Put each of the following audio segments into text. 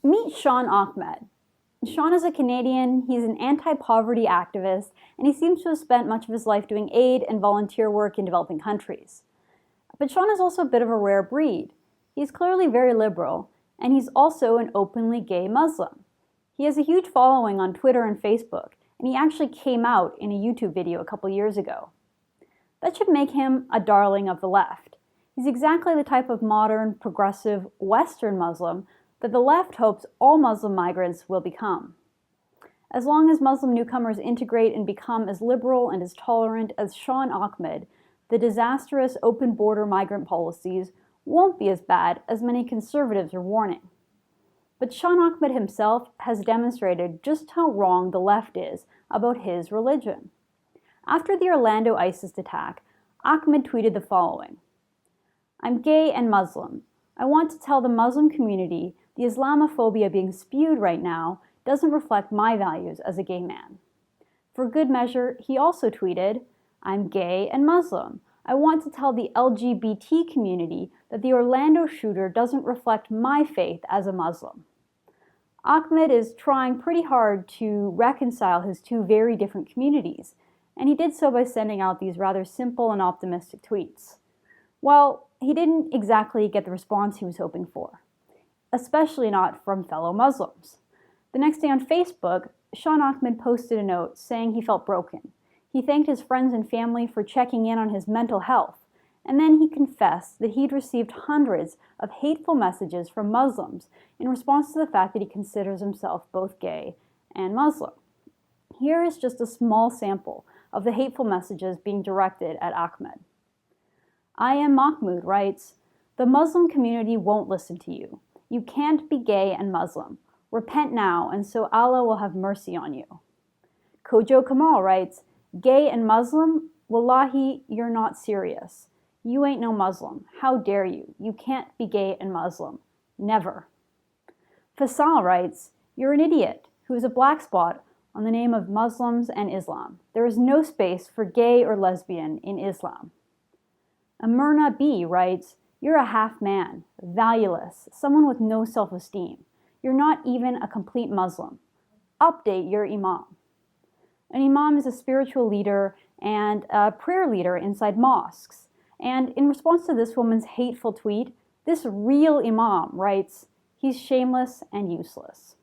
Meet Sean Ahmed. Sean is a Canadian, he's an anti-poverty activist, and he seems to have spent much of his life doing aid and volunteer work in developing countries. But Sean is also a bit of a rare breed. He's clearly very liberal, and he's also an openly gay Muslim. He has a huge following on Twitter and Facebook, and he actually came out in a YouTube video a couple years ago. That should make him a darling of the left. He's exactly the type of modern, progressive, Western Muslim that the left hopes all Muslim migrants will become. As long as Muslim newcomers integrate and become as liberal and as tolerant as Sean Ahmed, the disastrous open border migrant policies won't be as bad as many conservatives are warning. But Sean Ahmed himself has demonstrated just how wrong the left is about his religion. After the Orlando ISIS attack, Ahmed tweeted the following: "I'm gay and Muslim. I want to tell the Muslim community the Islamophobia being spewed right now doesn't reflect my values as a gay man." For good measure, he also tweeted, "I'm gay and Muslim. I want to tell the LGBT community that the Orlando shooter doesn't reflect my faith as a Muslim." Ahmed is trying pretty hard to reconcile his two very different communities, and he did so by sending out these rather simple and optimistic tweets. Well, he didn't exactly get the response he was hoping for, especially not from fellow Muslims. The next day on Facebook, Sean Ahmed posted a note saying he felt broken. He thanked his friends and family for checking in on his mental health, and then he confessed that he'd received hundreds of hateful messages from Muslims in response to the fact that he considers himself both gay and Muslim. Here is just a small sample of the hateful messages being directed at Ahmed. I Am Mahmoud writes, "The Muslim community won't listen to you. You can't be gay and Muslim. Repent now, and so Allah will have mercy on you." Kojo Kamal writes, "Gay and Muslim? Wallahi, you're not serious. You ain't no Muslim. How dare you? You can't be gay and Muslim. Never." Faisal writes, "You're an idiot who is a black spot on the name of Muslims and Islam. There is no space for gay or lesbian in Islam." Amurna B. writes, "You're a half man, valueless, someone with no self-esteem. You're not even a complete Muslim. Update your imam." An imam is a spiritual leader and a prayer leader inside mosques. And in response to this woman's hateful tweet, this real imam writes, "He's shameless and useless."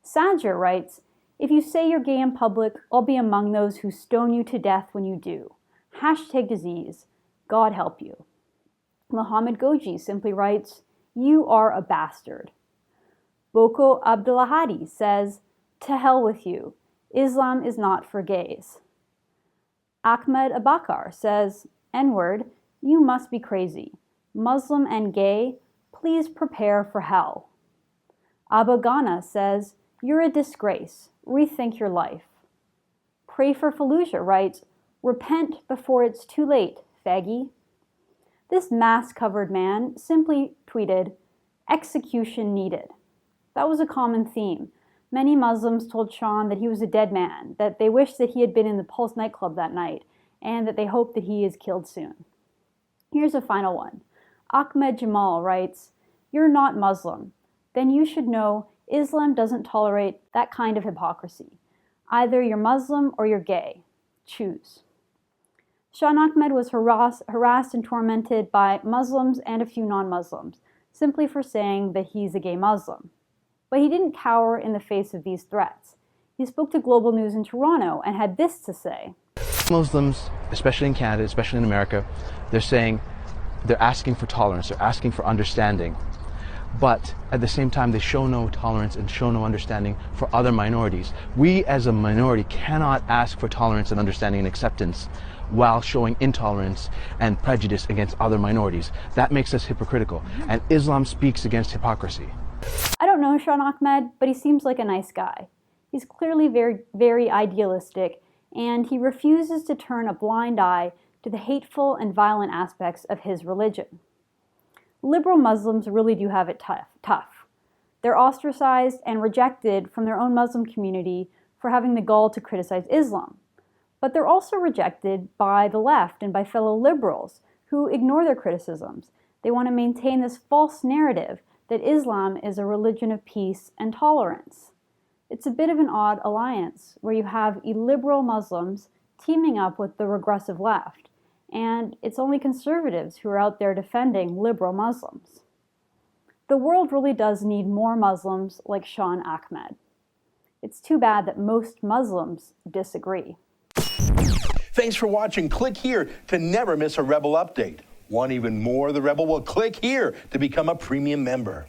Sajir writes, "If you say you're gay in public, I'll be among those who stone you to death when you do. #disease. God help you." Muhammad Goji simply writes, "You are a bastard." Boko Abdullahadi says, "To hell with you. Islam is not for gays." Ahmed Abakar says, "N-word, you must be crazy. Muslim and gay, please prepare for hell." Abu Ghana says, "You're a disgrace. Rethink your life." Pray for Fallujah writes, "Repent before it's too late, faggy." This mask-covered man simply tweeted, "Execution needed." That was a common theme. Many Muslims told Sean that he was a dead man, that they wished that he had been in the Pulse nightclub that night, and that they hope that he is killed soon. Here's a final one. Ahmed Jamal writes, "You're not Muslim. Then you should know Islam doesn't tolerate that kind of hypocrisy. Either you're Muslim or you're gay. Choose." Sean Ahmed was harassed and tormented by Muslims and a few non-Muslims, simply for saying that he's a gay Muslim. But he didn't cower in the face of these threats. He spoke to Global News in Toronto and had this to say. Muslims, especially in Canada, especially in America, they're asking for tolerance, they're asking for understanding. But at the same time, they show no tolerance and show no understanding for other minorities. We as a minority cannot ask for tolerance and understanding and acceptance while showing intolerance and prejudice against other minorities. That makes us hypocritical, and Islam speaks against hypocrisy. I don't know Sean Ahmed, but he seems like a nice guy. He's clearly very, very idealistic, and he refuses to turn a blind eye to the hateful and violent aspects of his religion. Liberal Muslims really do have it tough. They're ostracized and rejected from their own Muslim community for having the gall to criticize Islam. But they're also rejected by the left and by fellow liberals who ignore their criticisms. They want to maintain this false narrative that Islam is a religion of peace and tolerance. It's a bit of an odd alliance where you have illiberal Muslims teaming up with the regressive left, and it's only conservatives who are out there defending liberal Muslims. The world really does need more Muslims like Sean Ahmed. It's too bad that most Muslims disagree. Thanks for watching. Click here to never miss a Rebel update. Want even more of the Rebel? Well, click here to become a premium member.